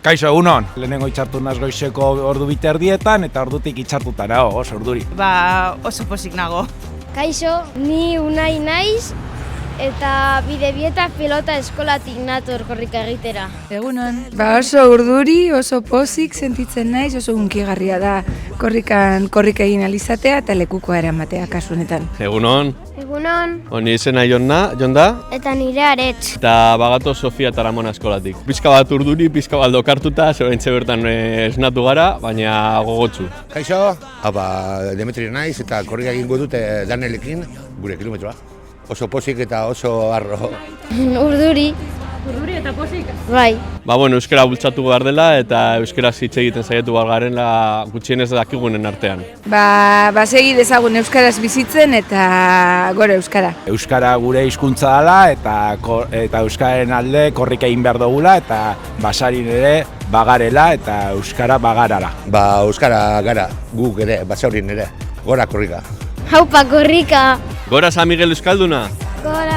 Kaixo, egunon. Lehenengo itxartu naz goizeko ordu biterdietan eta ordutik itxartuta nago, oso urduri. Oso pozik nago. Kaixo, ni Unai naiz eta Bidebieta pilota eskolatik nator korrika egitera. Egunon. Oso urduri, oso pozik sentitzen naiz, oso hunkigarria da korrika egin alizatea eta lekukoa eramatea kasu honetan. Egunon. Egunon. Ni izena Jon da. Eta nire Aretz. Eta bagato Sofia eta Ramona eskolatik. Pizka bat urduri, pizka bat dokartuta, zorentxe bertan esnatu gara, baina gogotsu. Kaixo, Demetrio naiz eta korrika egingo dute Danelekin, gure kilometroa. Oso pozik eta oso harro. Urduri. Urduri eta pozik? Bai. Euskara bultzatu behar dela eta euskara hitz egiten saiatu behar garela gutxienez dakigunen artean. Segi dezagun euskaraz bizitzen eta gore euskara. Euskara gure hizkuntza dela eta euskararen alde korrika egin behar dugula eta basarin ere bagarela eta euskara bagarala. Euskara gara, guk ere, basaurin ere, gora korrika. Haupa korrika. Gora San Miguel Euskalduna! Gora.